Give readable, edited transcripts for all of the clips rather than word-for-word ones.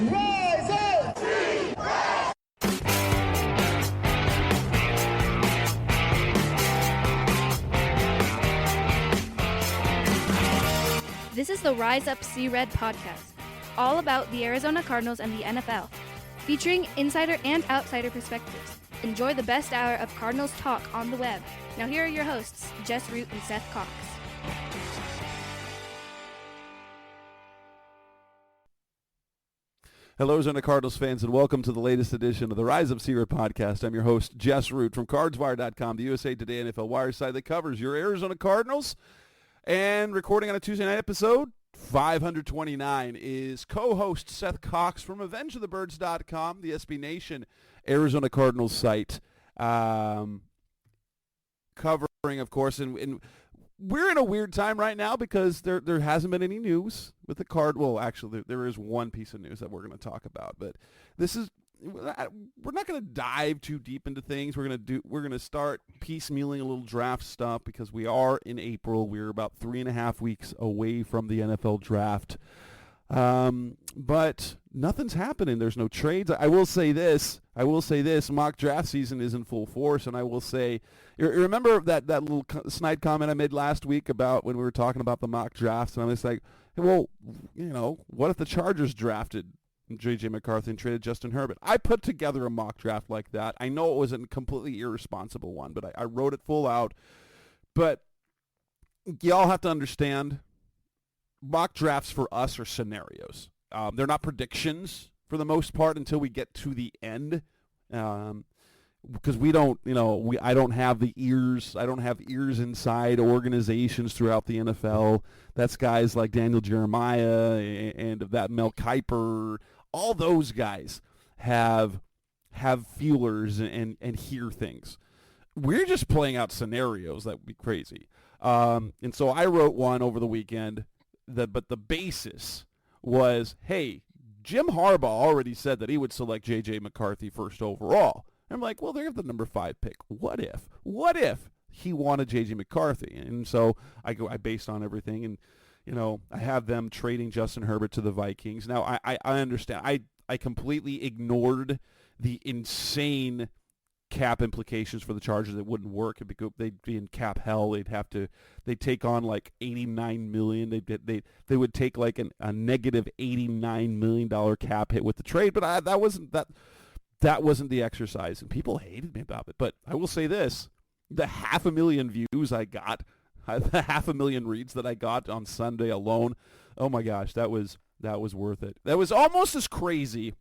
Rise up! This is the Rise Up See Red podcast, all about the Arizona Cardinals and the NFL, featuring insider and outsider perspectives. Enjoy the best hour of Cardinals talk on the web. Now here are your hosts, Jess Root and Seth Cox. Hello, Arizona Cardinals fans, and welcome to the latest edition of the Rise Up See Red podcast. I'm your host, Jess Root, from CardsWire.com, the USA Today NFL Wire site that covers your Arizona Cardinals. And recording on a Tuesday night episode, 529, is co-host Seth Cox from AvengeOfTheBirds.com, the SB Nation Arizona Cardinals site, covering, of course, and we're in a weird time right now because there hasn't been any news with the card. Well, actually, there is one piece of news that we're going to talk about, but we're not going to dive too deep into things. We're going to start piecemealing a little draft stuff because we are in April. We're about 3.5 weeks away from the NFL draft. But nothing's happening. There's no trades. I will say this. Mock draft season is in full force, and I will say, you remember that little snide comment I made last week about when we were talking about the mock drafts, and I was like, well, what if the Chargers drafted J.J. McCarthy and traded Justin Herbert? I put together a mock draft like that. I know it was a completely irresponsible one, but I wrote it full out. But y'all have to understand, mock drafts for us are scenarios. They're not predictions for the most part until we get to the end, because we don't, I don't have the ears. I don't have ears inside organizations throughout the NFL. That's guys like Daniel Jeremiah and that Mel Kiper. All those guys have feelers and hear things. We're just playing out scenarios that would be crazy. And so I wrote one over the weekend. But the basis was, hey, Jim Harbaugh already said that he would select J.J. McCarthy first overall. And I'm like, well, they have the number 5 pick. What if he wanted J.J. McCarthy? And so I based on everything, and I have them trading Justin Herbert to the Vikings. Now I understand. I completely ignored the insane cap implications for the Chargers. It wouldn't work. They'd be in cap hell. They'd take on like $89 million. They would take like a negative $89 million cap hit with the trade. But that wasn't the exercise, and people hated me about it. But I will say this: the 500,000 views I got, the 500,000 reads that I got on Sunday alone, oh my gosh, that was worth it. That was almost as crazy,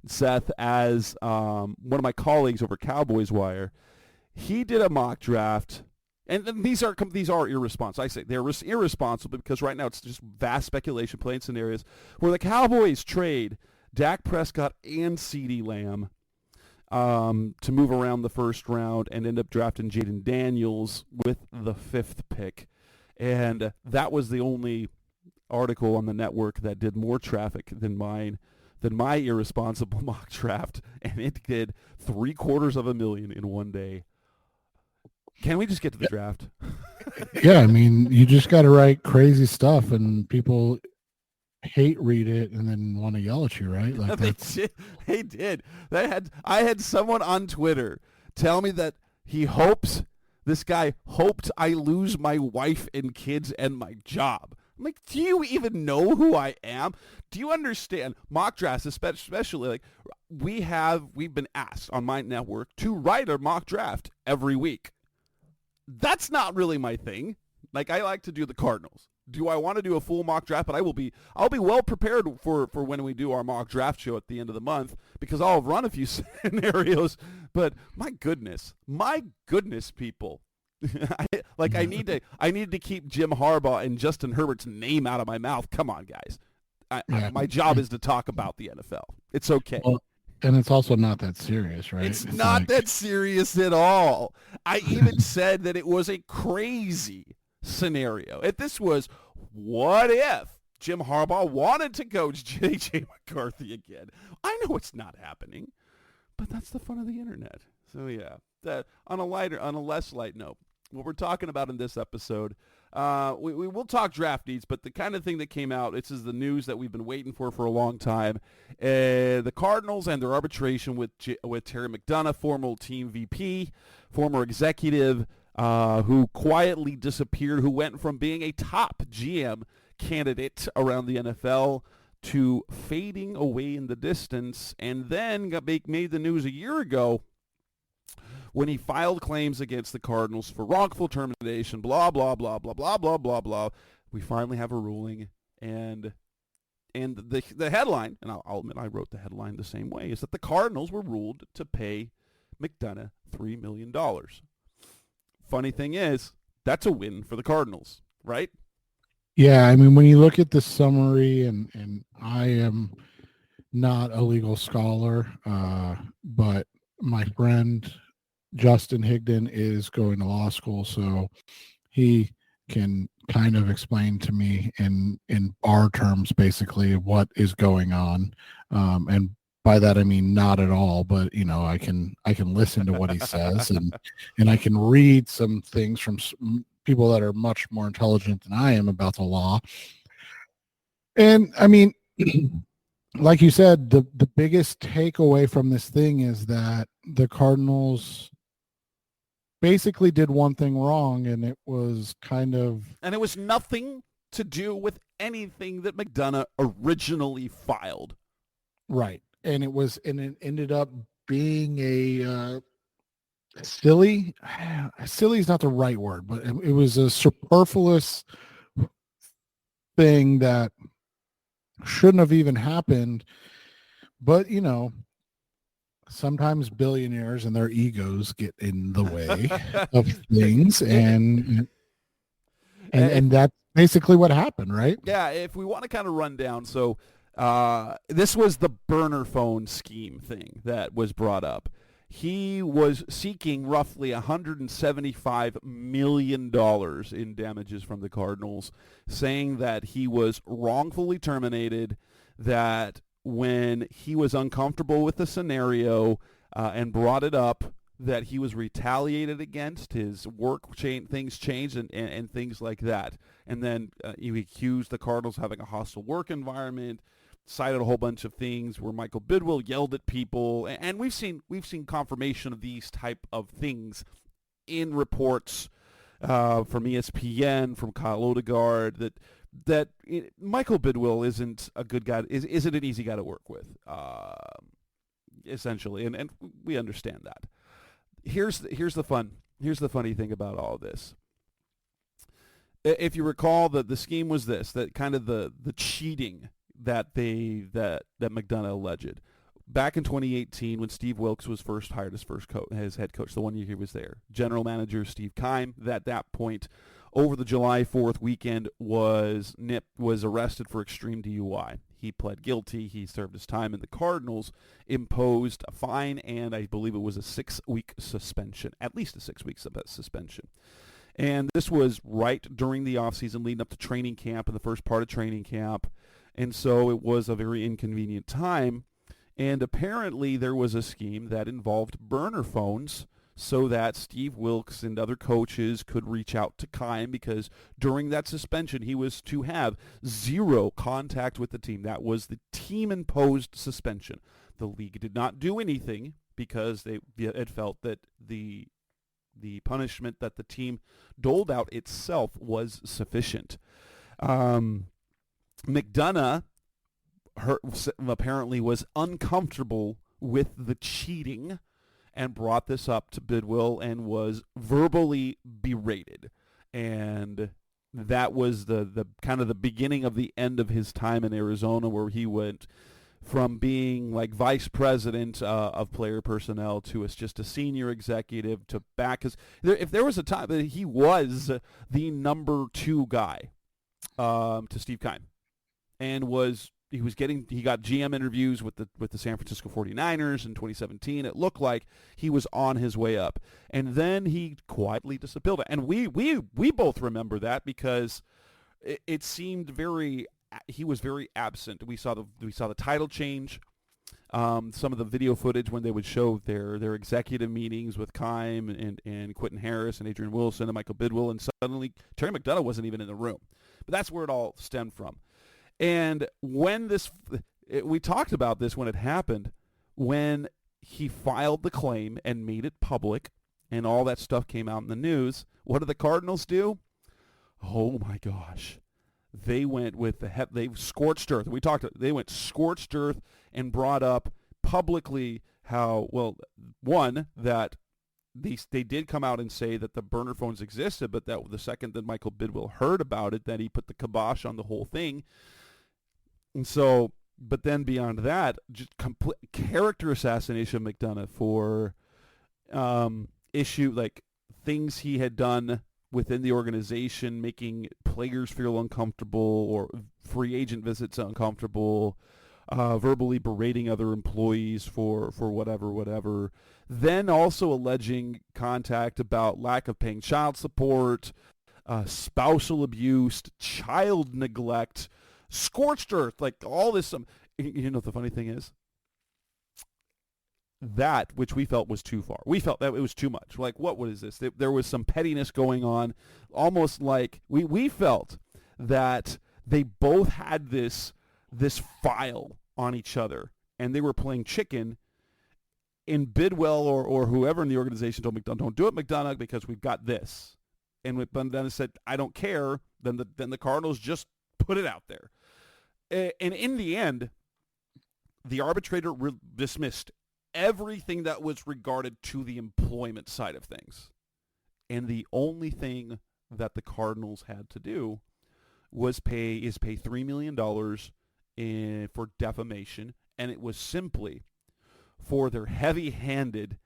Seth, as one of my colleagues over Cowboys Wire. He did a mock draft, and these are irresponsible. I say they're irresponsible because right now it's just vast speculation, playing scenarios where the Cowboys trade Dak Prescott and CeeDee Lamb to move around the first round and end up drafting Jaden Daniels with the 5th pick. And that was the only article on the network that did more traffic than my irresponsible mock draft, and it did 750,000 in one day. Can we just get to the draft? Yeah, I mean, you just got to write crazy stuff, and people hate read it and then want to yell at you, right? Like they did. I had someone on Twitter tell me that this guy hoped I lose my wife and kids and my job. I'm like, do you even know who I am? Do you understand mock drafts, especially like we've been asked on my network to write a mock draft every week. That's not really my thing. Like, I like to do the Cardinals. Do I want to do a full mock draft? But I'll be well prepared for when we do our mock draft show at the end of the month, because I'll run a few scenarios. But my goodness, people. I need to keep Jim Harbaugh and Justin Herbert's name out of my mouth. Come on, guys. My job is to talk about the NFL. It's okay. Well, and it's also not that serious, right? It's not that serious at all. I even said that it was a crazy scenario. If this was, what if Jim Harbaugh wanted to coach J.J. McCarthy again? I know it's not happening, but that's the fun of the internet. So yeah, on a less light note, what we're talking about in this episode, We will talk draft needs, but the kind of thing that came out, this is the news that we've been waiting for a long time. The Cardinals and their arbitration with Terry McDonough, former team VP, former executive, who quietly disappeared, who went from being a top GM candidate around the NFL to fading away in the distance, and then made the news a year ago when he filed claims against the Cardinals for wrongful termination, blah, blah, blah, blah, blah, blah, blah, blah. We finally have a ruling, and the headline, and I'll admit I wrote the headline the same way, is that the Cardinals were ruled to pay McDonough $3 million. Funny thing is, that's a win for the Cardinals, right? Yeah, I mean, when you look at the summary, and I am not a legal scholar, but my friend Justin Higdon is going to law school, so he can kind of explain to me in bar terms basically what is going on, and by that I mean not at all, but I can listen to what he says, and I can read some things from people that are much more intelligent than I am about the law. And I mean, like you said, the biggest takeaway from this thing is that the Cardinals basically did one thing wrong, and it was and it was nothing to do with anything that McDonough originally filed. Right. And it ended up being a silly is not the right word, but it was a superfluous thing that shouldn't have even happened. But sometimes billionaires and their egos get in the way of things, and that's basically what happened, right? Yeah, if we want to kind of run down, so this was the burner phone scheme thing that was brought up. He was seeking roughly $175 million in damages from the Cardinals, saying that he was wrongfully terminated, that when he was uncomfortable with the scenario and brought it up, that he was retaliated against, his things changed, and things like that. And then he accused the Cardinals of having a hostile work environment, cited a whole bunch of things where Michael Bidwill yelled at people, and we've seen confirmation of these type of things in reports from ESPN, from Kyle Odegaard, that Michael Bidwill isn't a good guy, isn't an easy guy to work with, essentially, and we understand that. Here's the funny thing about all of this. If you recall, the scheme was this, that kind of the cheating that McDonough alleged. Back in 2018, when Steve Wilkes was first hired as head coach, the one year he was there, general manager Steve Keim, at that point, over the July 4th weekend, was arrested for extreme DUI. He pled guilty. He served his time, and the Cardinals imposed a fine, and I believe it was a 6-week suspension, at least a 6-week suspension. And this was right during the offseason, leading up to training camp, and the first part of training camp. And so it was a very inconvenient time. And apparently there was a scheme that involved burner phones so that Steve Wilkes and other coaches could reach out to Keim, because during that suspension he was to have zero contact with the team. That was the team-imposed suspension. The league did not do anything because it felt that the punishment that the team doled out itself was sufficient. McDonough apparently was uncomfortable with the cheating and brought this up to Bidwill and was verbally berated. And that was the kind of the beginning of the end of his time in Arizona, where he went from being like vice president of player personnel to just a senior executive to back. If there was a time that he was the number 2 guy to Steve Keim, and he got GM interviews with the San Francisco 49ers in 2017. It looked like he was on his way up, and then he quietly disappeared. And we both remember that because it seemed he was very absent. We saw the title change. some of the video footage when they would show their executive meetings with Keim and Quentin Harris and Adrian Wilson and Michael Bidwill, and suddenly Terry McDonough wasn't even in the room. But that's where it all stemmed from. And when we talked about this when it happened, when he filed the claim and made it public and all that stuff came out in the news, what did the Cardinals do? Oh my gosh. They went with they scorched earth. They went scorched earth and brought up publicly how, well, one, that they did come out and say that the burner phones existed, but that the second that Michael Bidwill heard about it, that he put the kibosh on the whole thing. And so, but then beyond that, just complete character assassination of McDonough for like things he had done within the organization, making players feel uncomfortable or free agent visits uncomfortable, verbally berating other employees for whatever. Then also alleging contact about lack of paying child support, spousal abuse, child neglect, scorched earth, like all this. You know what the funny thing is? That which we felt was too far. We felt that it was too much. Like, what is this? There was some pettiness going on, almost like we felt that they both had this file on each other, and they were playing chicken. And Bidwell or whoever in the organization told McDonough, "Don't do it, McDonough, because we've got this." And when McDonough said, "I don't care," then the Cardinals just put it out there. And in the end, the arbitrator dismissed everything that was regarded to the employment side of things. And the only thing that the Cardinals had to do was pay $3 million for defamation, and it was simply for their heavy-handed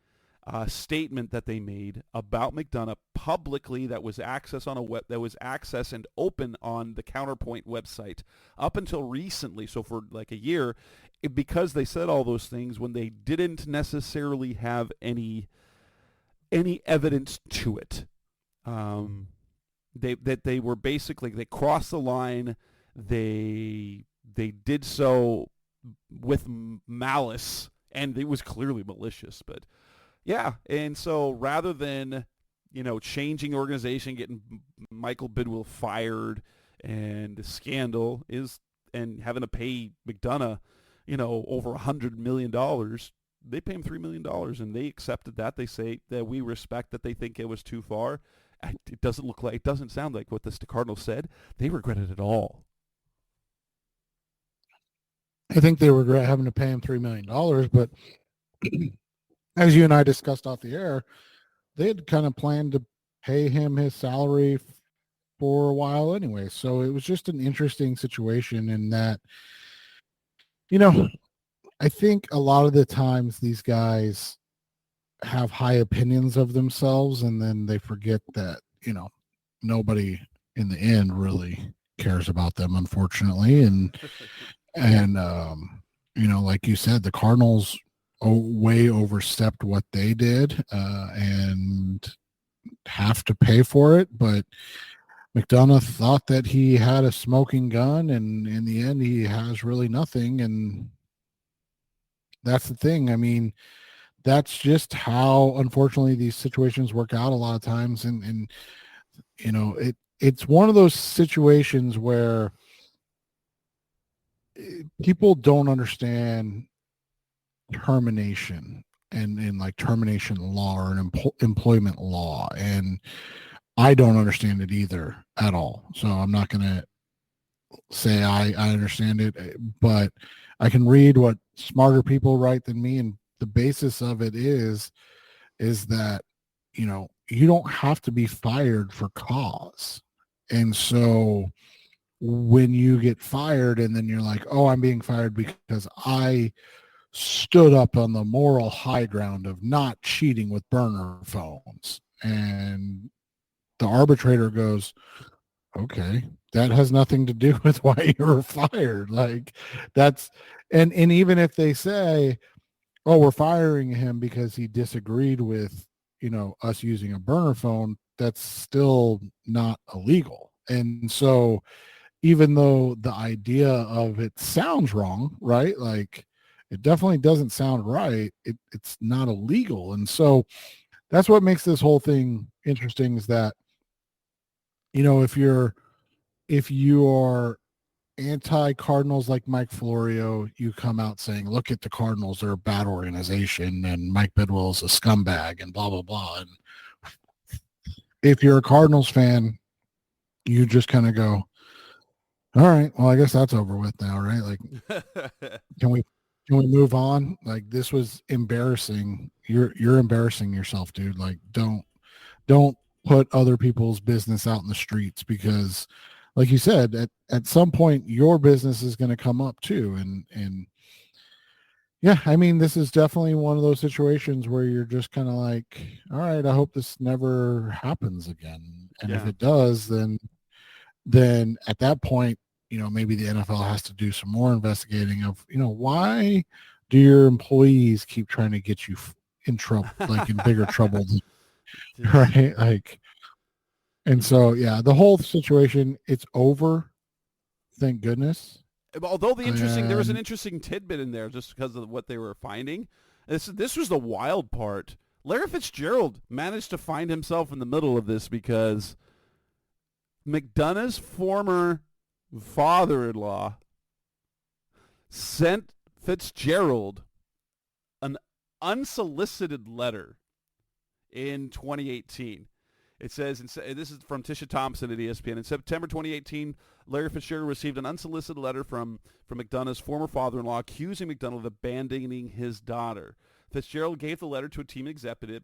statement that they made about McDonough publicly that was accessed and open on the Counterpoint website up until recently. So for like a year, because they said all those things when they didn't necessarily have any evidence to it. They were basically, they crossed the line. They did so with malice, and it was clearly malicious. But yeah, and so rather than changing organization, getting Michael Bidwill fired, and the scandal and having to pay McDonough over $100 million, they pay him $3 million, and they accepted that. They say that we respect that they think it was too far. It doesn't sound like what the Cardinals said. They regret it at all. I think they regret having to pay him $3 million, but as you and I discussed off the air, they had kind of planned to pay him his salary for a while anyway. So it was just an interesting situation in that, I think a lot of the times these guys have high opinions of themselves, and then they forget that, nobody in the end really cares about them, unfortunately. And like you said, the Cardinals way overstepped what they did and have to pay for it. But McDonough thought that he had a smoking gun, and in the end, he has really nothing. And that's the thing. I mean, that's just how, unfortunately, these situations work out a lot of times. And it's one of those situations where people don't understand termination and like termination law or an employment law. And I don't understand it either at all. So I'm not going to say I understand it, but I can read what smarter people write than me. And the basis of it is that, you don't have to be fired for cause. And so when you get fired and then you're like, oh, I'm being fired because I stood up on the moral high ground of not cheating with burner phones. And the arbitrator goes, okay, that has nothing to do with why you were fired. Like that's, and even if they say, oh, we're firing him because he disagreed with, us using a burner phone, that's still not illegal. And so even though the idea of it sounds wrong, right? Like it definitely doesn't sound right. It's not illegal. And so that's what makes this whole thing interesting, is that, if you are anti-Cardinals like Mike Florio, you come out saying, look at the Cardinals, they're a bad organization, and Mike Bidwell is a scumbag, and blah, blah, blah. And if you're a Cardinals fan, you just kind of go, all right, well, I guess that's over with now, right? Like, can we move on? Like, this was embarrassing. You're embarrassing yourself, dude. Like, don't put other people's business out in the streets, because like you said, at some point your business is going to come up too. And yeah, I mean, this is definitely one of those situations where you're just kind of like, all right, I hope this never happens again. And if it does, then at that point, maybe the NFL has to do some more investigating of, why do your employees keep trying to get you in trouble, like in bigger trouble, right? Like, and so, yeah, the whole situation, it's over. Thank goodness. Although there was an interesting tidbit in there just because of what they were finding. This was the wild part. Larry Fitzgerald managed to find himself in the middle of this because McDonough's former father-in-law sent Fitzgerald an unsolicited letter in 2018. It says, this is from Tisha Thompson at ESPN, in September 2018, Larry Fitzgerald received an unsolicited letter from McDonough's former father-in-law accusing McDonough of abandoning his daughter. Fitzgerald gave the letter to a team executive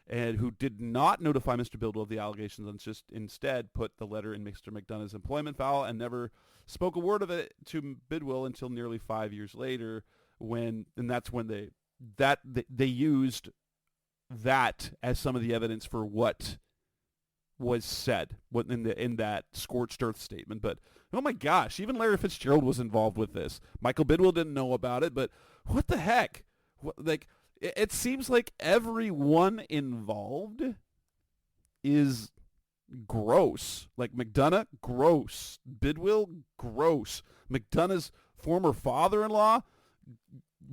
and who did not notify Mr. Bidwell of the allegations and just instead put the letter in Mr. McDonough's employment file and never spoke a word of it to Bidwell until nearly 5 years later, that's when they used that as some of the evidence for what was said in that scorched earth statement. But oh my gosh, even Larry Fitzgerald was involved with this. Michael Bidwell didn't know about it, but what the heck? It seems like everyone involved is gross. Like McDonough, gross. Bidwell, gross. McDonough's former father-in-law.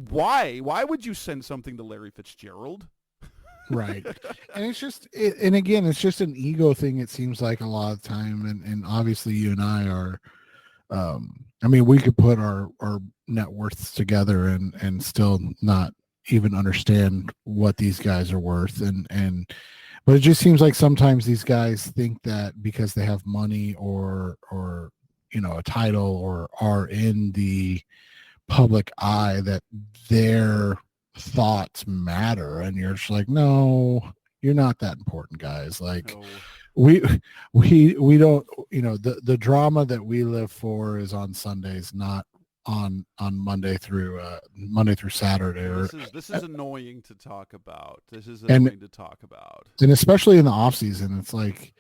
Why would you send something to Larry Fitzgerald? Right. And it's just, and again, it's just an ego thing. It seems like a lot of time. And obviously you and I are, I mean, we could put our net worths together and still not even understand what these guys are worth. But it just seems like sometimes these guys think that because they have money or, a title or are in the public eye that their thoughts matter, and you're just like, no, you're not that important, guys. Like, No. we don't, the drama that we live for is on Sundays, not on Monday through Saturday. This is annoying to talk about. And especially in the off season, it's like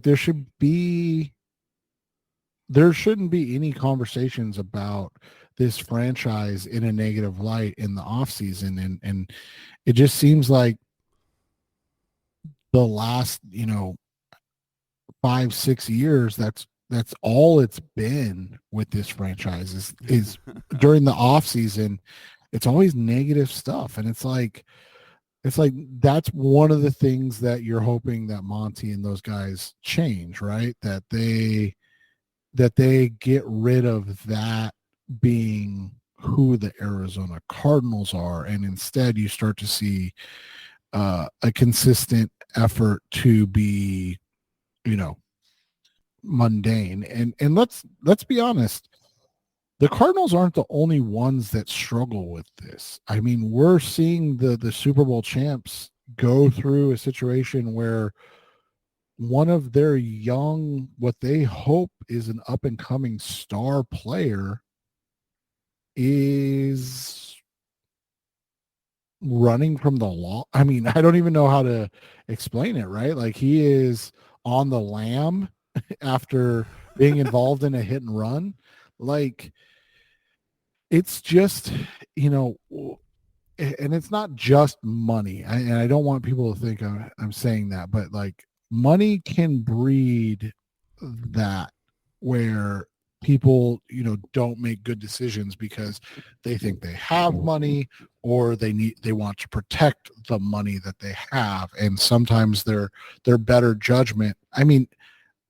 there shouldn't be any conversations about this franchise in a negative light in the off season. And it just seems like the last, 5-6 years, that's all it's been with this franchise is during the off season, it's always negative stuff. And it's like that's one of the things that you're hoping that Monty and those guys change, right? That they get rid of that being who the Arizona Cardinals are, and instead you start to see a consistent effort to be, mundane. And let's be honest, the Cardinals aren't the only ones that struggle with this. I mean, we're seeing the Super Bowl champs go through a situation where one of their young, what they hope is an up and coming star player, is running from the law. I mean, I don't even know how to explain it, right? Like, he is on the lam after being involved in a hit and run. Like, it's just, and it's not just money. And I don't want people to think I'm saying that, but like, money can breed that, where people, don't make good decisions because they think they have money or they want to protect the money that they have. And sometimes their better judgment. I mean,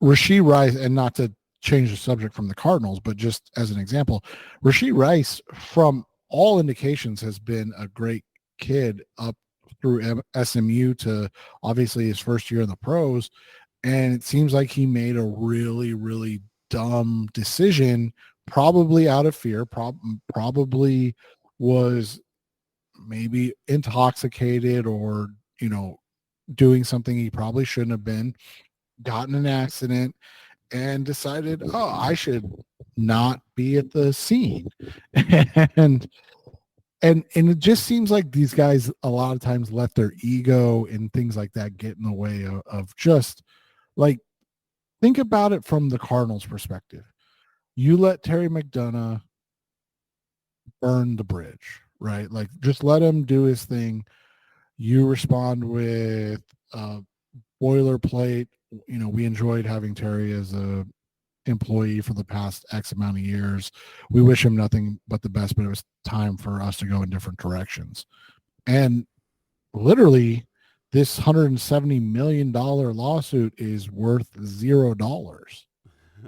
Rashee Rice, and not to change the subject from the Cardinals, but just as an example, Rashee Rice, from all indications, has been a great kid up through SMU to obviously his first year in the pros. And it seems like he made a really, really dumb decision, probably out of fear, probably was maybe intoxicated or, doing something he probably shouldn't have been, got in an accident, and decided, oh, I should not be at the scene. and it just seems like these guys a lot of times let their ego and things like that get in the way of just like, think about it from the Cardinals perspective. You let Terry McDonough burn the bridge, right? Like, just let him do his thing. You respond with boilerplate. We enjoyed having Terry as a employee for the past X amount of years. We wish him nothing but the best, but it was time for us to go in different directions. And literally, this $170 million lawsuit is worth $0.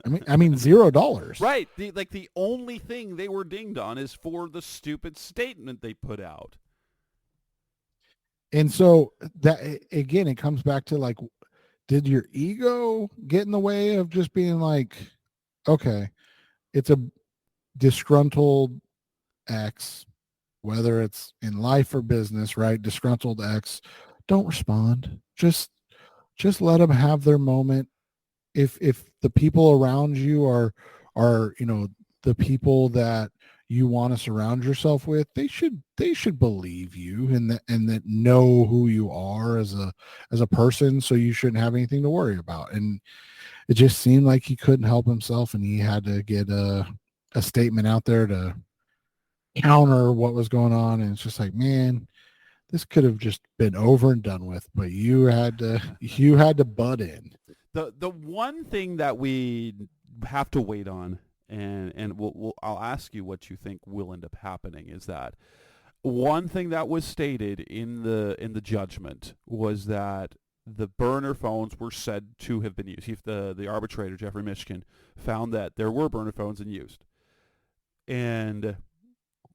I mean $0. Right. The only thing they were dinged on is for the stupid statement they put out. And so that, again, it comes back to like, did your ego get in the way of just being like, okay, it's a disgruntled ex, whether it's in life or business, right? Disgruntled ex, don't respond. Just let them have their moment. If the people around you are the people that you want to surround yourself with, they should believe you and that know who you are as a person, so you shouldn't have anything to worry about. And it just seemed like he couldn't help himself, and he had to get a statement out there to counter what was going on. And it's just like, man, this could have just been over and done with, but you had to butt in. The one thing that we have to wait on, and I'll ask you what you think will end up happening, is that one thing that was stated in the judgment was that the burner phones were said to have been used. The arbitrator, Jeffrey Mishkin, found that there were burner phones and used. And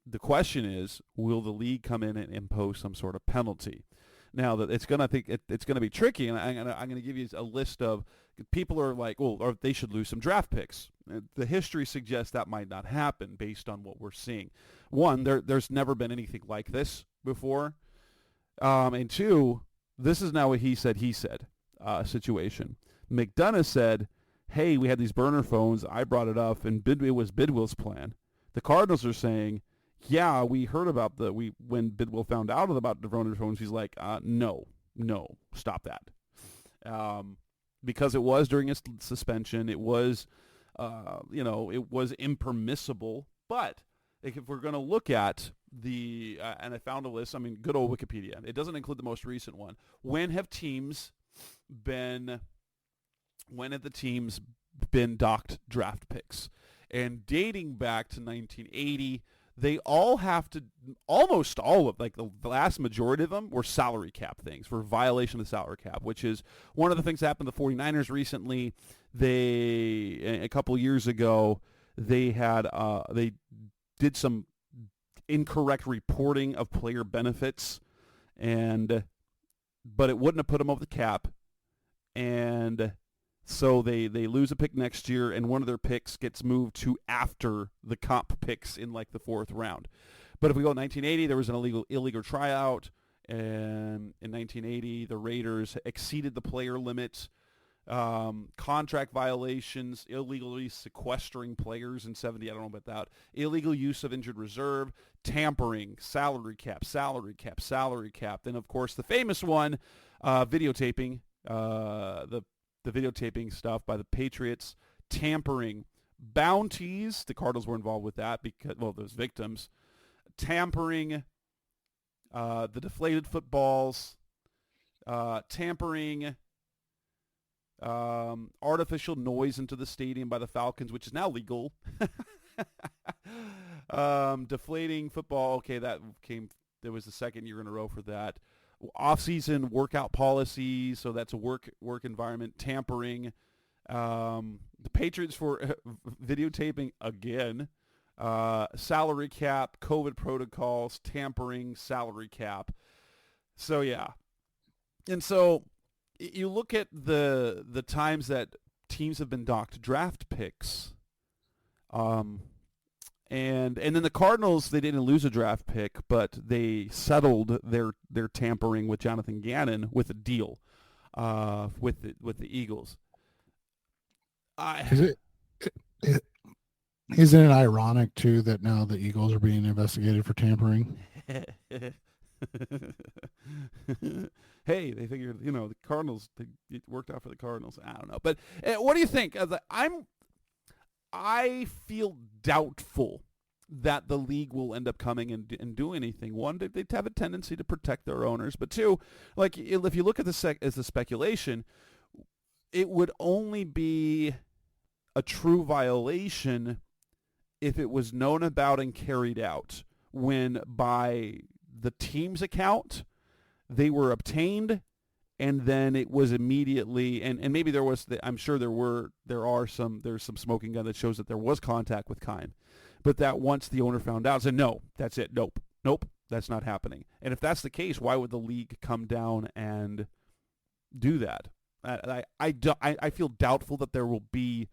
the question is, will the league come in and impose some sort of penalty? Now, that it's going to be tricky, and I'm going to give you a list of people are like, well, or they should lose some draft picks. The history suggests that might not happen based on what we're seeing. One, there's never been anything like this before, and two, this is now a he said situation. McDonough said, "Hey, we had these burner phones. I brought it up, and it was Bidwill's plan." The Cardinals are saying, yeah, we heard about when Bidwill found out about the burner phones, he's like, no, stop that. Because it was during his suspension, it was, it was impermissible. But if we're going to look at and I found a list, I mean, good old Wikipedia. It doesn't include the most recent one. When have the teams been docked draft picks? And dating back to 1980, they all have to, almost all of, like the vast majority of them were salary cap things, for violation of the salary cap, which is one of the things that happened to the 49ers recently. A couple years ago, they did some incorrect reporting of player benefits, but it wouldn't have put them over the cap, and so they lose a pick next year, and one of their picks gets moved to after the comp picks in like the fourth round. But if we go to 1980, there was an illegal tryout, and in 1980 the Raiders exceeded the player limit. Contract violations, illegally sequestering players in 70, I don't know about that. Illegal use of injured reserve, tampering, salary cap. Then, of course, the famous one, videotaping, the videotaping stuff by the Patriots, tampering, bounties. The Cardinals were involved with that because, well, those victims. Tampering, the deflated footballs, tampering, artificial noise into the stadium by the Falcons, which is now legal. Deflating football. Okay, there was the second year in a row for that. Off-season workout policies, so that's a work environment. Tampering. The Patriots for videotaping again. Salary cap, COVID protocols, tampering, salary cap. So yeah. And so you look at the times that teams have been docked draft picks. And then the Cardinals, they didn't lose a draft pick, but they settled their tampering with Jonathan Gannon with a deal with the Eagles. Isn't it ironic too that now the Eagles are being investigated for tampering? Hey, they figured, the Cardinals, it worked out for the Cardinals. I don't know. But what do you think? I feel doubtful that the league will end up coming and do anything. One, they have a tendency to protect their owners. But two, like if you look at as the speculation, it would only be a true violation if it was known about and carried out, when by the team's account they were obtained, and then it was immediately, and maybe there was, I'm sure there's some smoking gun that shows that there was contact with Kime, but that once the owner found out, said, no, that's it, nope, that's not happening. And if that's the case, why would the league come down and do that? I feel doubtful that there will be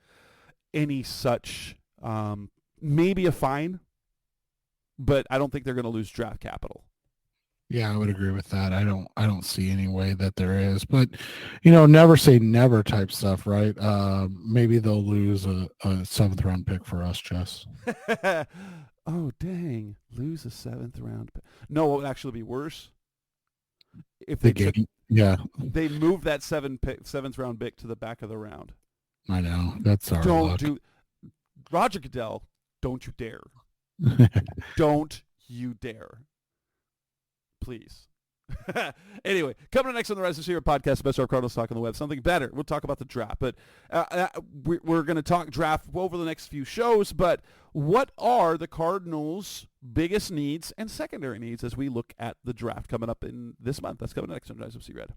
any such, maybe a fine, but I don't think they're going to lose draft capital. Yeah, I would agree with that. I don't see any way that there is, but never say never type stuff, right? Maybe they'll lose a 7th round pick for us, Jess. Oh, dang. Lose a 7th round pick. No, what would actually be worse? If they they move that 7th round pick to the back of the round. I know. That's our luck. Roger Goodell, don't you dare. Don't you dare. Please. Anyway, coming up next on the Rise of Secret podcast, the best of our Cardinals talk on the web. Something better. We'll talk about the draft, but we're going to talk draft over the next few shows. But what are the Cardinals' biggest needs and secondary needs as we look at the draft coming up in this month? That's coming next on Rise of Secret.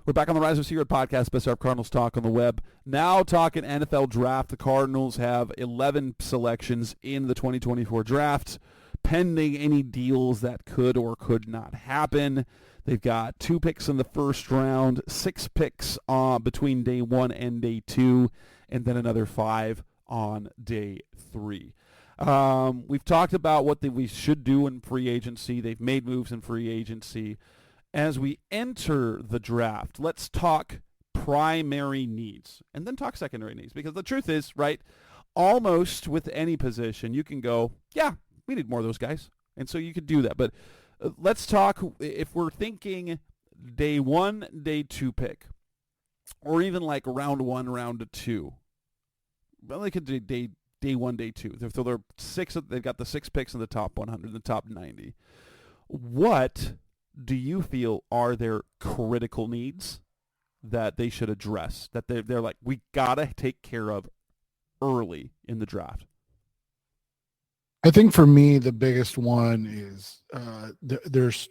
We're back on the Rise of Secret podcast, best of our Cardinals talk on the web. Now talking NFL draft. The Cardinals have 11 selections in the 2024 draft, pending any deals that could or could not happen. They've got 2 picks in the first round, 6 picks between day 1 and day 2, and then another 5 on day 3. We've talked about what we should do in free agency. They've made moves in free agency. As we enter the draft, let's talk primary needs and then talk secondary needs, because the truth is, right, almost with any position, you can go, yeah, we need more of those guys. And so you could do that. But let's talk, if we're thinking day 1, day 2 pick, or even like round 1, round 2. Well, they could do day 1, day 2. So they're they've got the 6 picks in the top 100, the top 90. What do you feel are their critical needs that they should address, that they're like, we got to take care of early in the draft? I think for me, the biggest one is there's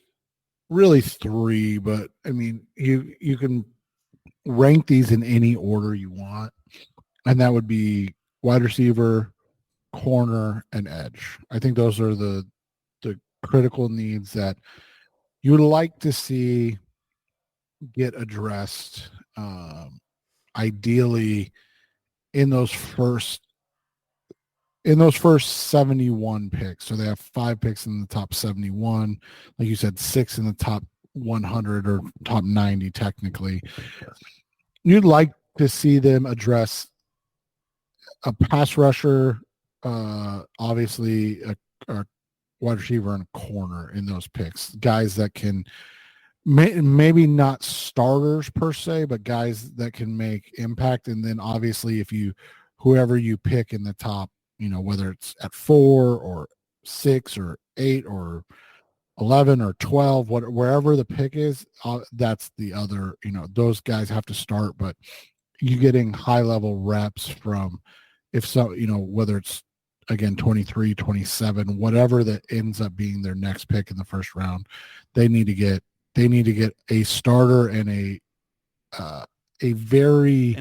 really 3, but I mean, you can rank these in any order you want, and that would be wide receiver, corner, and edge. I think those are the critical needs that you would like to see get addressed, ideally in those first 71 picks. So they have 5 picks in the top 71, like you said, 6 in the top 100 or top 90 technically. You'd like to see them address a pass rusher, obviously a wide receiver and a corner in those picks, guys that can maybe not starters per se, but guys that can make impact. And then obviously whoever you pick in the top, whether it's at 4 or 6 or 8 or 11 or 12, wherever the pick is, that's the other, those guys have to start, but you getting high level reps from, if so, whether it's again 23, 27, whatever that ends up being their next pick in the first round, they need to get a starter and a very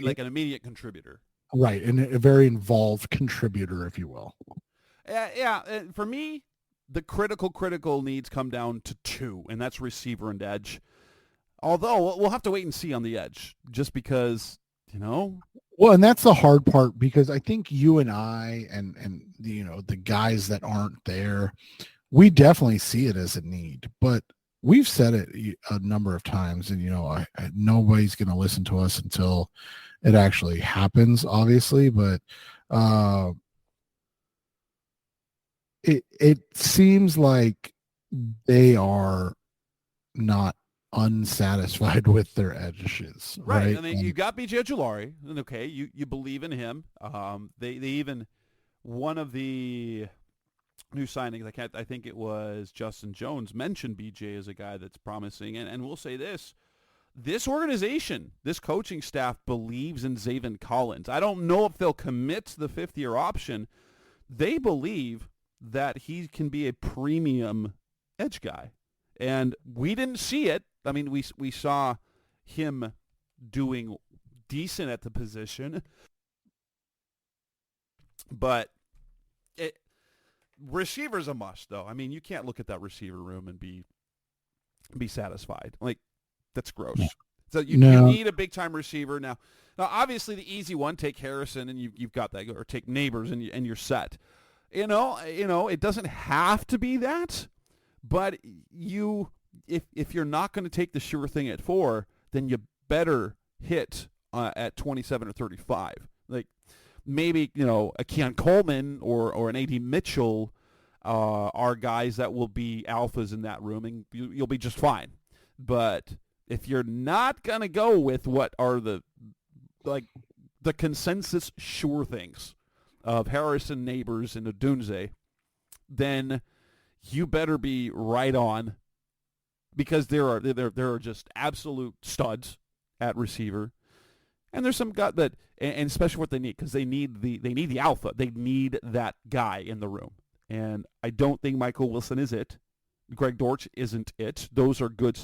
like an immediate contributor. Right, and a very involved contributor, if you will. Yeah. For me, the critical needs come down to two, and that's receiver and edge. Although we'll have to wait and see on the edge, just because, Well, and that's the hard part, because I think you and I and the guys that aren't there, we definitely see it as a need, but we've said it a number of times, and nobody's going to listen to us until it actually happens, obviously, but it seems like they are not unsatisfied with their edges, right? I mean, you got B.J. Ojulari, and okay, you believe in him. They even, one of the new signings, I think it was Justin Jones, mentioned B.J. as a guy that's promising, and we'll say this organization, this coaching staff believes in Zaven Collins. I don't know if they'll commit to the fifth-year option. They believe that he can be a premium edge guy. And we didn't see it. I mean, we saw him doing decent at the position. But receiver's a must, though. I mean, you can't look at that receiver room and be satisfied. Like, that's gross. Yeah. So you need a big-time receiver. Now, obviously, the easy one, take Harrison, and you've got that. Or take Neighbors, and you're set. It doesn't have to be that, but if you're not going to take the sure thing at 4, then you better hit at 27 or 35. Like maybe a Keon Coleman or an A.D. Mitchell are guys that will be alphas in that room, and you'll be just fine. But if you're not going to go with what are the consensus sure things of Harrison, Neighbors, and Odunze, then you better be right on, because there are just absolute studs at receiver, and there's some guy that, and especially what they need, because they need the alpha. They need that guy in the room, and I don't think Michael Wilson is it. Greg Dortch isn't it. Those are good,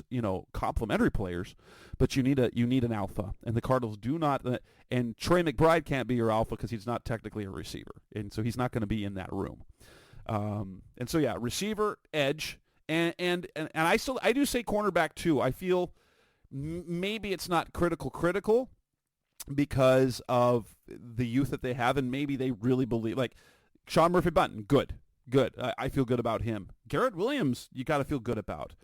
complementary players, but you need an alpha, and the Cardinals do not. And Trey McBride can't be your alpha because he's not technically a receiver, and so he's not going to be in that room. And so yeah, receiver, edge, and I do say cornerback too. I feel maybe it's not critical because of the youth that they have, and maybe they really believe, like Sean Murphy-Bunting, good. I feel good about him. Garrett Williams, you got to feel good about.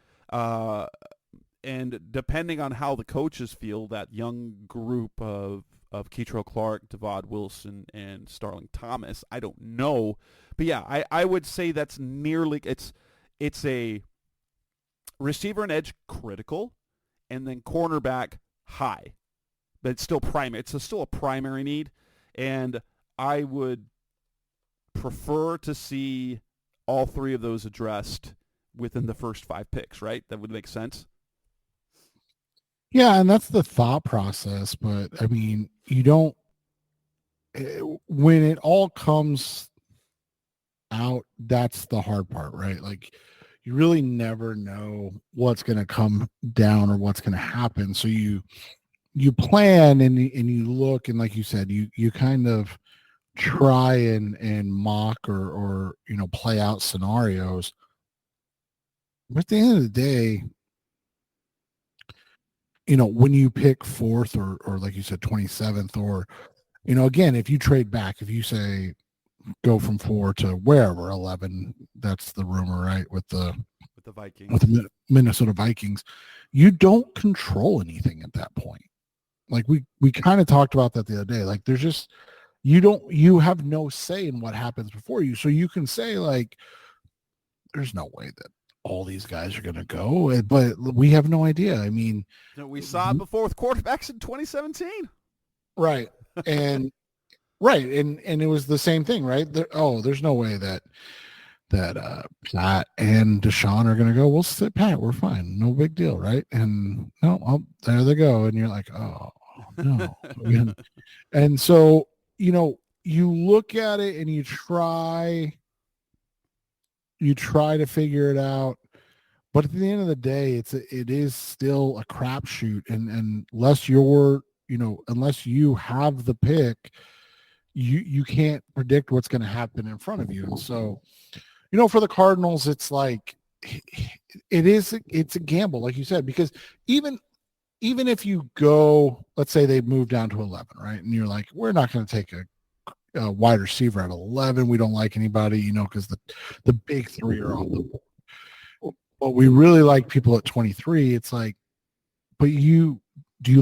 And depending on how the coaches feel, that young group of Keitrell Clark, Devod Wilson, and Starling Thomas, I don't know. But yeah, I would say that's nearly, it's a receiver and edge critical, and then cornerback high. But it's still primary. It's still a primary need, and I would prefer to see all three of those addressed within the first 5 picks, right? That would make sense. Yeah, and that's the thought process, but I mean, you don't, when it all comes out, that's the hard part, right? Like, you really never know what's going to come down or what's going to happen. So you plan and you look, and like you said, you kind of try and mock or play out scenarios. But at the end of the day, when you pick 4th or like you said, 27th, or, again, if you trade back, if you say go from 4 to wherever, 11, that's the rumor, right? With the Vikings, with the Minnesota Vikings, you don't control anything at that point. Like we kind of talked about that the other day. Like, there's just, you have no say in what happens before you. So you can say, like, there's no way that all these guys are going to go, but we have no idea. I mean, we saw it before with quarterbacks in 2017. Right. And right. And it was the same thing, right? There's no way that Pat and Deshaun are going to go, we'll sit Pat, we're fine, no big deal, right? And no, there they go, and you're like, oh no. And so you look at it and you try to figure it out, but at the end of the day, it is still a crapshoot, and unless unless you have the pick, you can't predict what's going to happen in front of you. And so, for the Cardinals, it's like it's a gamble, like you said, because even if you go, let's say they move down to 11, right, and you're like, we're not going to take a wide receiver at 11. We don't like anybody, because the big three are on the board. But we really like people at 23. It's like, but do you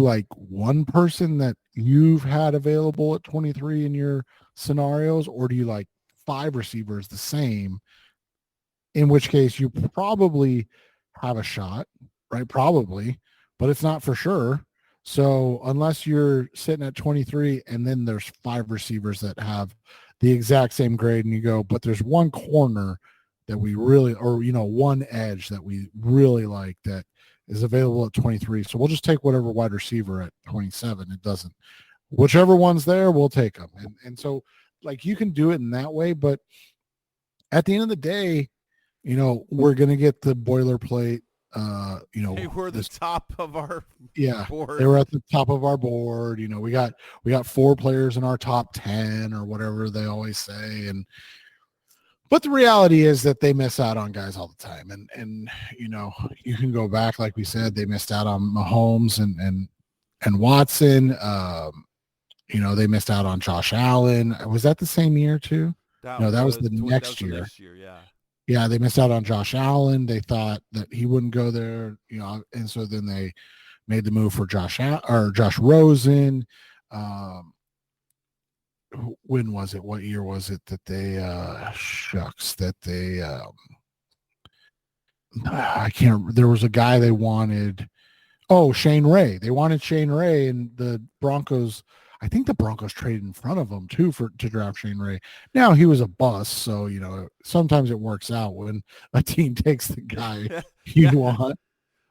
like one person that you've had available at 23 in your scenarios, or do you like 5 receivers the same? In which case you probably have a shot, right? Probably, but it's not for sure. So unless you're sitting at 23 and then there's 5 receivers that have the exact same grade, and you go, but there's one corner that we really, or, one edge that we really like that is available at 23. So we'll just take whatever wide receiver at 27. It doesn't, whichever one's there, we'll take them. And so like you can do it in that way, but at the end of the day, we're going to get the boilerplate. They were the top of our board. They were at the top of our board. We got 4 players in our top 10 or whatever they always say. But the reality is that they miss out on guys all the time. And you can go back, like we said, they missed out on Mahomes and Watson. They missed out on Josh Allen. Was that the same year too? That was the next year. Yeah. Yeah, they missed out on Josh Allen. They thought that he wouldn't go there, and so then they made the move for Josh Rosen. When was it? What year was it that they I can't. There was a guy they wanted. Oh, Shane Ray. They wanted Shane Ray, and the Broncos. I think the Broncos traded in front of him too to draft Shane Ray. Now he was a bust, so sometimes it works out when a team takes the guy you want.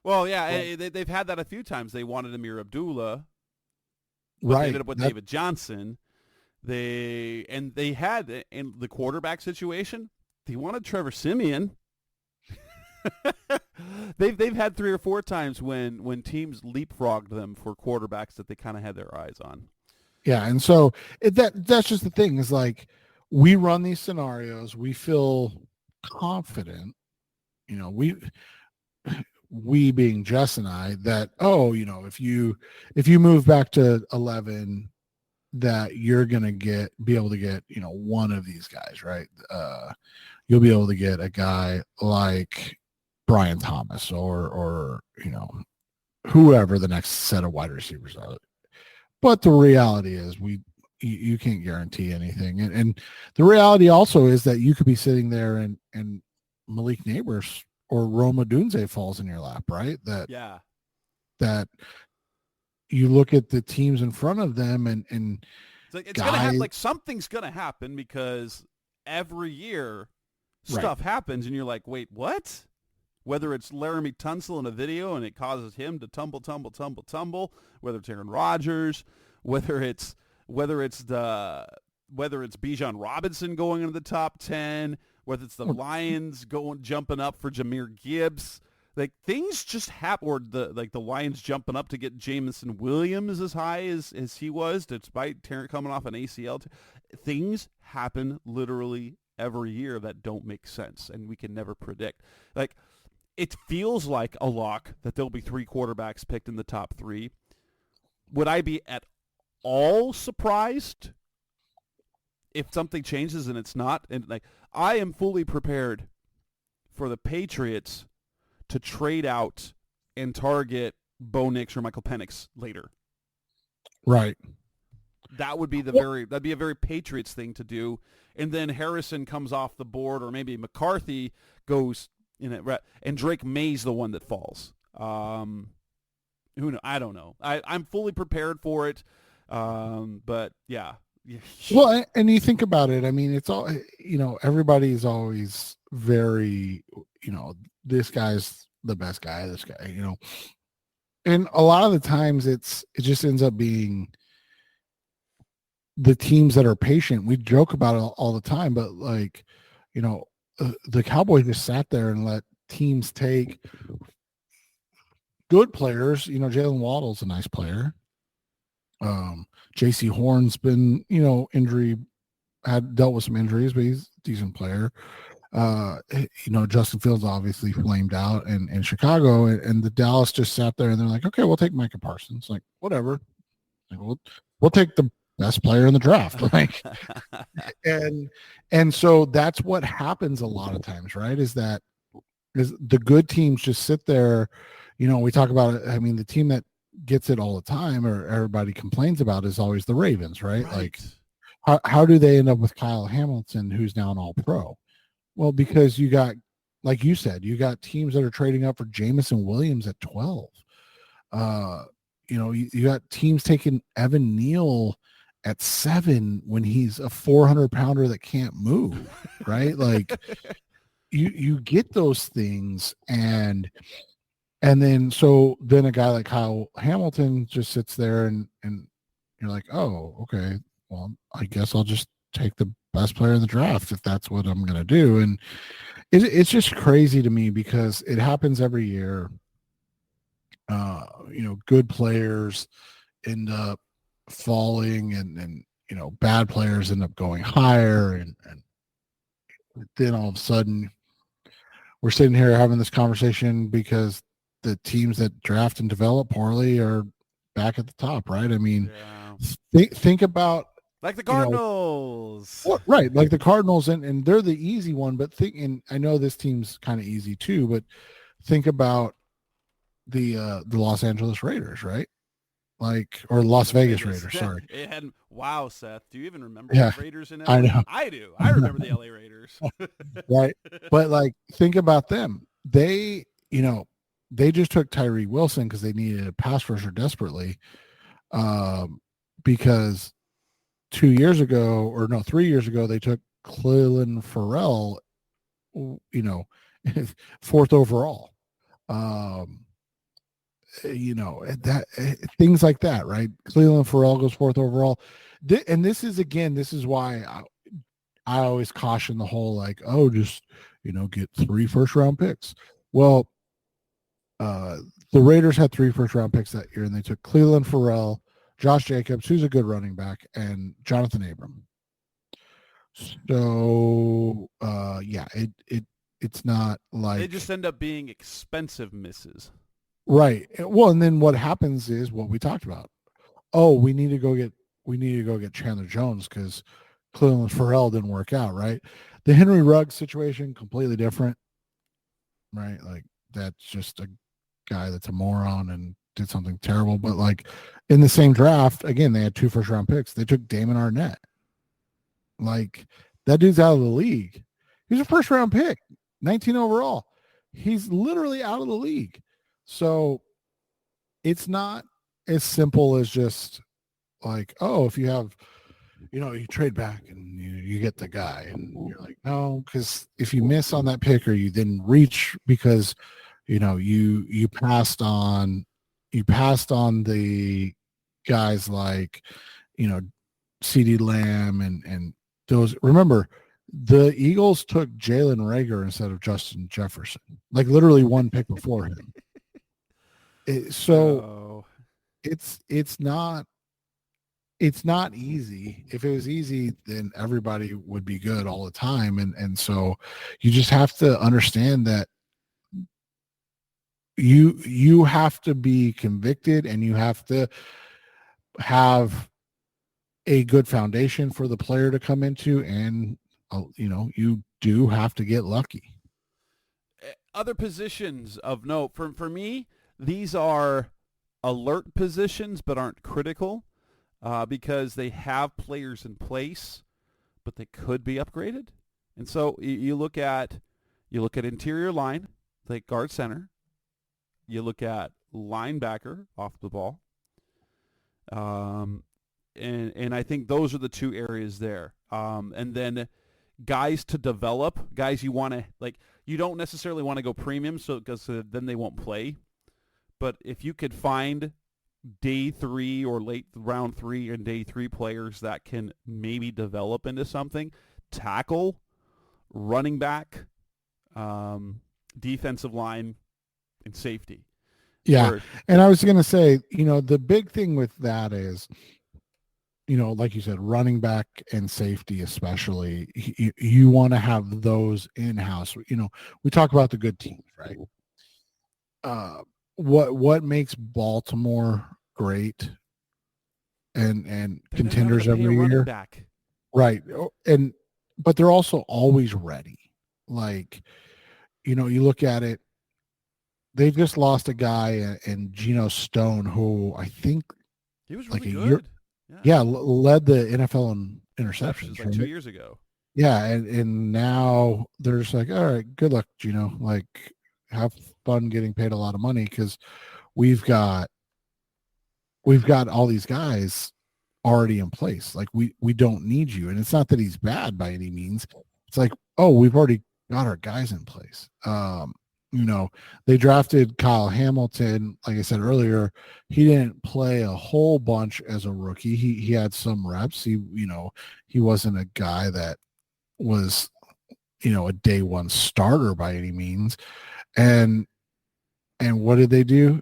Well, yeah, they've had that a few times. They wanted Amir Abdullah, but right? They ended up with David Johnson. They had in the quarterback situation. They wanted Trevor Siemian. They've had 3 or 4 times when teams leapfrogged them for quarterbacks that they kind of had their eyes on. Yeah, and so that's just the thing is like we run these scenarios, we feel confident, we being Jess and I, that if you move back to 11, that you're gonna be able to get one of these guys, right? You'll be able to get a guy like Brian Thomas or whoever the next set of wide receivers are. But the reality is you can't guarantee anything. And the reality also is that you could be sitting there and Malik Neighbors or Rome Odunze falls in your lap, right? That you look at the teams in front of them and it's gonna have something's gonna happen because every year stuff happens and you're like, wait, what? Whether it's Laramie Tunsil in a video and it causes him to tumble, whether it's Aaron Rodgers, whether it's Bijan Robinson going into the top 10, whether it's the Lions jumping up for Jahmyr Gibbs, like things just happen, or the Lions jumping up to get Jameson Williams as high as he was, despite coming off an ACL. Things happen literally every year that don't make sense, and we can never predict. Like, it feels like a lock that there'll be 3 quarterbacks picked in the top 3. Would I be at all surprised if something changes and it's not? And like, I am fully prepared for the Patriots to trade out and target Bo Nix or Michael Penix later. Right. That would be that'd be a very Patriots thing to do. And then Harrison comes off the board, or maybe McCarthy goes in it, and Drake May's the one that falls. Who know? I don't know. I'm fully prepared for it. But yeah. Well, and you think about it. I mean, it's all, everybody's always very, this guy's the best guy, this guy, and a lot of the times it just ends up being the teams that are patient. We joke about it all the time, but like, the Cowboys just sat there and let teams take good players. Jalen Waddle's a nice player. JC Horn's been, had dealt with some injuries, but he's a decent player. Justin Fields obviously flamed out in Chicago, and the Dallas just sat there and they're like, okay, we'll take Micah Parsons. Like, whatever. Like, we'll take the best player in the draft. Like, and so that's what happens a lot of times, right? Is the good teams just sit there. We talk about it. I mean, the team that gets it all the time or everybody complains about is always the Ravens, right? Like, how do they end up with Kyle Hamilton, who's now an all-pro? Well, because you got, like you said, you got teams that are trading up for Jamison Williams at 12. You got teams taking Evan Neal at 7 when he's a 400-pounder that can't move, right? Like, you get those things, and then a guy like Kyle Hamilton just sits there and you're like, oh, okay, well, I guess I'll just take the best player in the draft if that's what I'm going to do. And it's just crazy to me because it happens every year. Good players end up falling and bad players end up going higher. And then all of a sudden we're sitting here having this conversation because the teams that draft and develop poorly are back at the top, right? I mean, think about, like the Cardinals. Right, like the Cardinals, and they're the easy one, but and I know this team's kind of easy too, but think about the Los Angeles Raiders, right? Like, or Las Vegas Raiders, sorry. It had, wow, Seth, do you even remember the Raiders in LA? I know. I do. I remember the LA Raiders. Right. But like, think about them. They just took Tyree Wilson because they needed a pass rusher desperately. Because 3 years ago, they took Cleveland Farrell, 4th overall. That things like that, right? Cleveland Farrell goes 4th overall. And this is why I always caution the whole, like, oh, just, get 3 first-round picks. Well, the Raiders had 3 first-round picks that year, and they took Cleveland Farrell, Josh Jacobs, who's a good running back, and Jonathan Abram. So, it's not like... They just end up being expensive misses. Right. Well, and then what happens is what we talked about. Oh, we need to go get Chandler Jones because Cleveland Farrell didn't work out, right? The Henry Ruggs situation, completely different, right? Like, that's just a guy that's a moron and did something terrible. But like, in the same draft, again, they had 2 first-round picks. They took Damon Arnett. Like, that dude's out of the league. He's a first-round pick, 19 overall. He's literally out of the league. So it's not as simple as just like, oh, if you have, you trade back and you get the guy, and you're like, no, because if you miss on that pick or you didn't reach because, you passed on the guys like, CeeDee Lamb and those. Remember, the Eagles took Jalen Reagor instead of Justin Jefferson, like literally one pick before him. So it's not easy. If it was easy, then everybody would be good all the time. And so you just have to understand that you have to be convicted, and you have to have a good foundation for the player to come into, and you do have to get lucky. Other positions of note for me, these are alert positions but aren't critical because they have players in place, but they could be upgraded. And so you look at interior line, like guard center. You look at linebacker off the ball. And I think those are the 2 areas there. And then guys to develop, guys you want to, like, you don't necessarily want to go premium so because then they won't play. But if you could find day 3 or late round 3 and day 3 players that can maybe develop into something, tackle, running back, defensive line, and safety. Yeah. And I was going to say, the big thing with that is, like you said, running back and safety especially, you want to have those in-house. We talk about the good teams, right? What makes Baltimore great and contenders every year? Back. Right. But they're also always ready. Like, you look at it, they've just lost a guy in Geno Stone, who I think he was really like good. Led the NFL in interceptions like 2 years ago. Yeah, and now they're just like, all right, good luck, Geno. Like, have fun getting paid a lot of money because we've got all these guys already in place. Like, we don't need you. And it's not that he's bad by any means. It's like, oh, we've already got our guys in place. They drafted Kyle Hamilton. Like I said earlier, he didn't play a whole bunch as a rookie. He had some reps. He wasn't a guy that was, a day one starter by any means. And what did they do?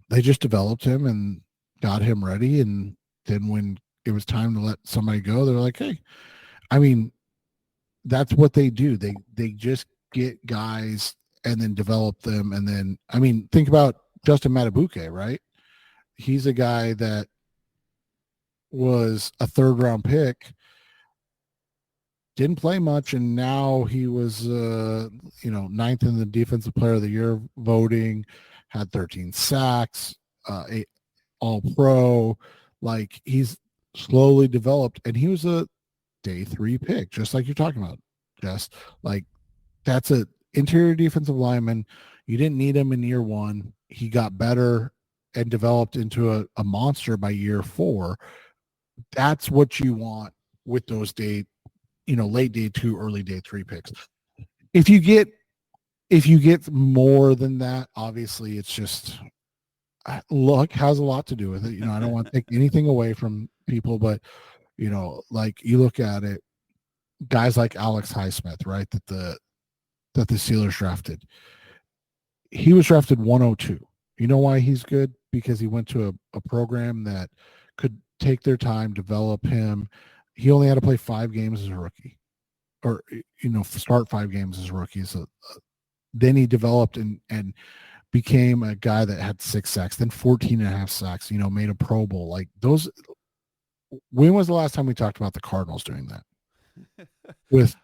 They just developed him and got him ready. And then when it was time to let somebody go, they're like, hey, I mean, that's what they do. They just get guys and then develop them. And then, I mean, think about Justin Matabuke, right? He's a guy that was a 3rd round pick, didn't play much, and now he was 9th in the defensive player of the year voting, had 13 sacks, all pro. Like, he's slowly developed, and he was a day 3 pick, just like you're talking about, Jess. Like, that's a interior defensive lineman. You didn't need him in year 1. He got better and developed into a monster by year 4. That's what you want with those late day 2, early day 3 picks. If you get more than that, obviously it's just luck has a lot to do with it. I don't want to take anything away from people, but like, you look at it, guys like Alex Highsmith, right? That the Steelers drafted. He was drafted 102. You know why he's good? Because he went to a program that could take their time, develop him. He only had to play 5 games as a rookie, or start 5 games as a rookie. So then he developed and became a guy that had 6 sacks, then 14 and a half sacks. Made a Pro Bowl. Like, those. When was the last time we talked about the Cardinals doing that? with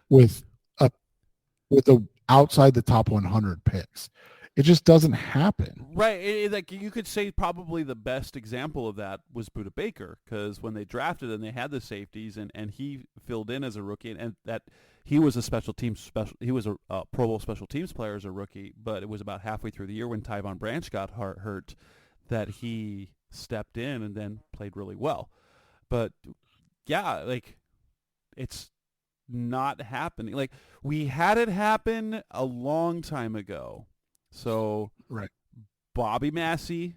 the outside the top 100 picks. It just doesn't happen. Right. Like, you could say probably the best example of that was Budda Baker, because when they drafted and they had the safeties and he filled in as a rookie, and that he was he was a Pro Bowl special teams player as a rookie, but it was about halfway through the year when Tyvon Branch got hurt that he stepped in and then played really well. But yeah, like, it's not happening. Like, we had it happen a long time ago. So right, Bobby Massey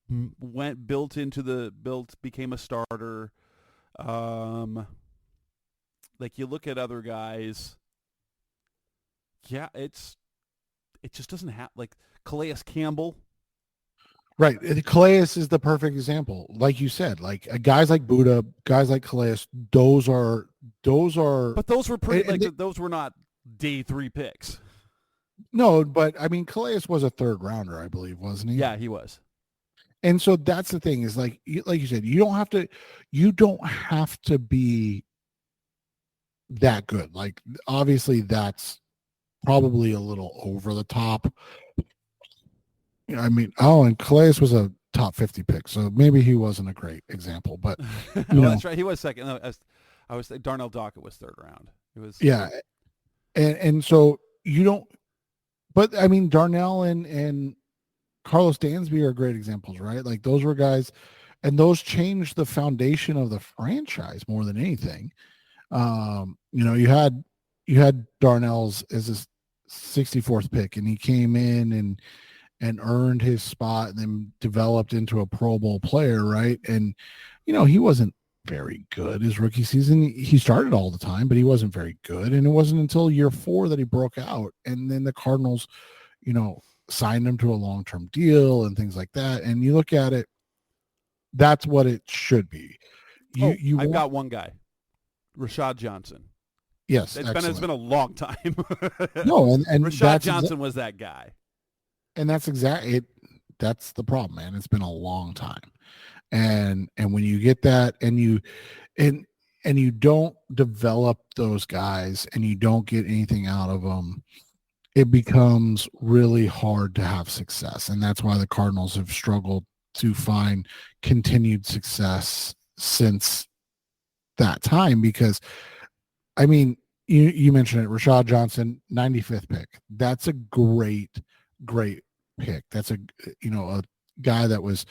became a starter. Like, you look at other guys. Yeah, it just doesn't happen. Like, Calais Campbell. Right. Calais is the perfect example. Like you said, like, guys like Budda, guys like Calais, those are. But those were pretty. Those were not day 3 picks. No, but I mean, Calais was a 3rd rounder, I believe, wasn't he? Yeah, he was. And so that's the thing is, like you said, you don't have to be that good. Like, obviously that's probably a little over the top. I mean, and Calais was a top 50 pick, so maybe he wasn't a great example, but that's right. He was second. No, I was Darnell Dockett was 3rd round. It was and so you don't. But I mean, Darnell and Carlos Dansby are great examples, right? Like, those were guys, and those changed the foundation of the franchise more than anything. You had Darnell's as his 64th pick, and he came in and earned his spot and then developed into a Pro Bowl player, right? And he wasn't very good his rookie season. He started all the time, but he wasn't very good. And it wasn't until year 4 that he broke out. And then the Cardinals, signed him to a long-term deal and things like that. And you look at it, that's what it should be. I've got one guy, Rashad Johnson. Yes, it's been a long time. No, and Rashad Johnson was that guy. And that's exactly it. That's the problem, man. It's been a long time. And when you get that and you don't develop those guys and you don't get anything out of them, it becomes really hard to have success. And that's why the Cardinals have struggled to find continued success since that time. Because, I mean, you mentioned it, Rashad Johnson, 95th pick. That's a great pick. That's a guy that was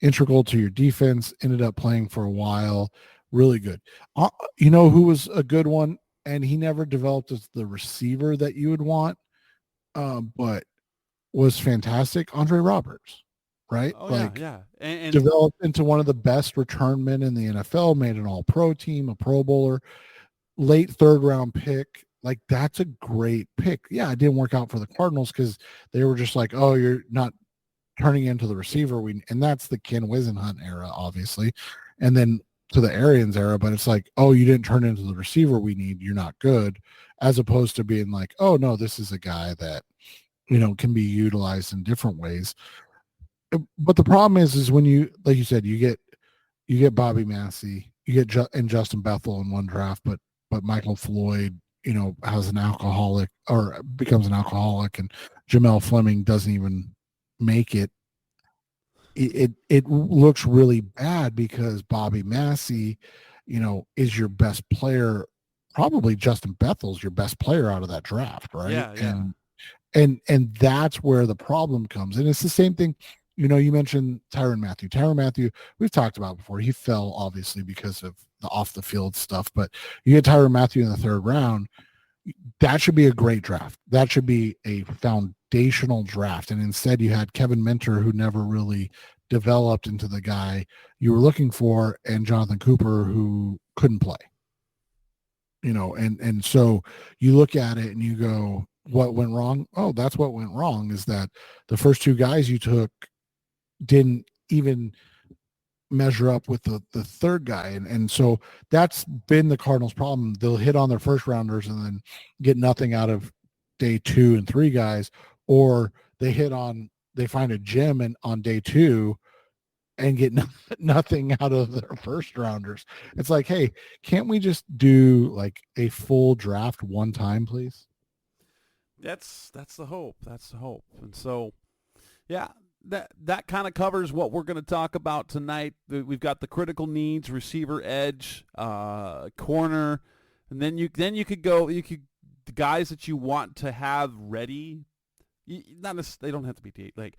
integral to your defense, ended up playing for a while, really good. Who was a good one, and he never developed as the receiver that you would want, but was fantastic, Andre Roberts, right? Yeah. And developed into one of the best return men in the NFL, made an all-pro team, a Pro Bowler, late 3rd round pick. Like, that's a great pick. Yeah, it didn't work out for the Cardinals because they were just like, oh, you're not turning into the receiver. And that's the Ken Wisenhunt era, obviously. And then to the Arians era, but it's like, oh, you didn't turn into the receiver we need. You're not good. As opposed to being like, oh, no, this is a guy that, can be utilized in different ways. But the problem is when you, like you said, you get Bobby Massey, you get and Justin Bethel in one draft, but Michael Floyd, has an alcoholic or becomes an alcoholic, and Jamel Fleming doesn't even make it. It looks really bad because Bobby Massey, is your best player. Probably Justin Bethel's your best player out of that draft, right? Yeah. And that's where the problem comes. And it's the same thing. You mentioned Tyrann Mathieu. Tyrann Mathieu, we've talked about before. He fell obviously because of the off the field stuff, but you get Tyrann Mathieu in the 3rd round. That should be a great draft. That should be a foundational draft. And instead you had Kevin Minter, who never really developed into the guy you were looking for, and Jonathan Cooper, who couldn't play. And so you look at it and you go, what went wrong? Oh, that's what went wrong, is that the first 2 guys you took didn't even measure up with the 3rd guy. And so that's been the Cardinals' problem. They'll hit on their first rounders and then get nothing out of day 2 and 3 guys, or they find a gem on day 2 and get nothing out of their first rounders. It's like, hey, can't we just do like a full draft one time, please? That's the hope. That's the hope. And so, yeah, that kind of covers what we're going to talk about tonight. We've got the critical needs, receiver, edge, corner, and then you could go. The guys that you want to have ready. Not necessarily, they don't have to be like.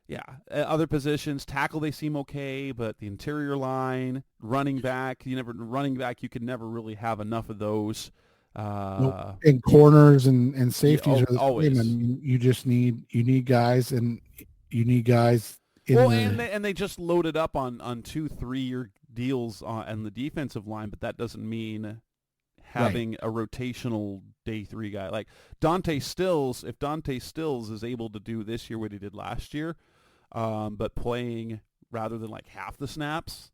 Yeah, other positions, tackle, they seem okay, but the interior line, running back, you could never really have enough of those. And corners and safeties are the always. same. I mean, you need guys, and you need guys. And they just loaded up on 2-3-year deals on the defensive line, but that doesn't mean having a rotational day 3 guy like Dante Stills. If Dante Stills is able to do this year what he did last year, but playing rather than like half the snaps,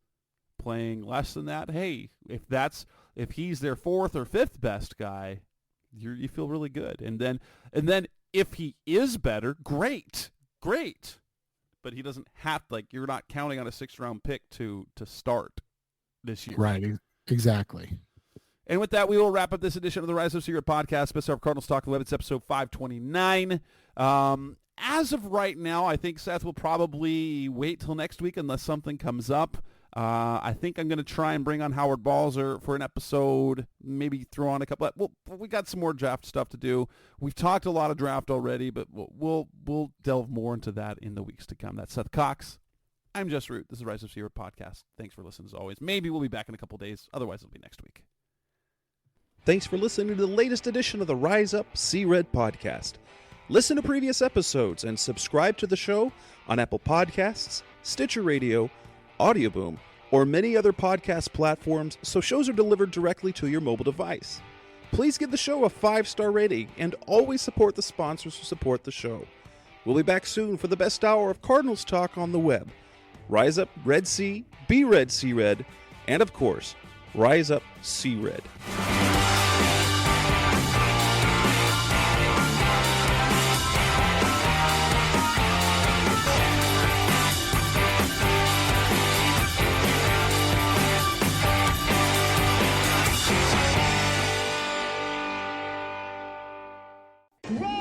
playing less than that, hey, if he's their 4th or 5th best guy, you feel really good. And then if he is better, great. But he doesn't have, like, you're not counting on a 6th round pick to start this year. Right. Exactly. And with that, we will wrap up this edition of the Rise of Secret podcast. Best of Cardinals Talk Live. It's episode 529. As of right now, I think Seth will probably wait till next week unless something comes up. I think I'm going to try and bring on Howard Balzer for an episode, maybe throw on a couple. We got some more draft stuff to do. We've talked a lot of draft already, but we'll delve more into that in the weeks to come. That's Seth Cox. I'm Jess Root. This is Rise Up Sea Red podcast. Thanks for listening as always. Maybe we'll be back in a couple days. Otherwise, it'll be next week. Thanks for listening to the latest edition of the Rise Up Sea Red podcast. Listen to previous episodes and subscribe to the show on Apple Podcasts, Stitcher Radio, Audioboom, or many other podcast platforms so shows are delivered directly to your mobile device. Please give the show a 5-star rating and always support the sponsors who support the show. We'll be back soon for the best hour of Cardinals talk on the web. Rise up Red Sea, be Red Sea Red, and of course, Rise Up Sea Red. Roll!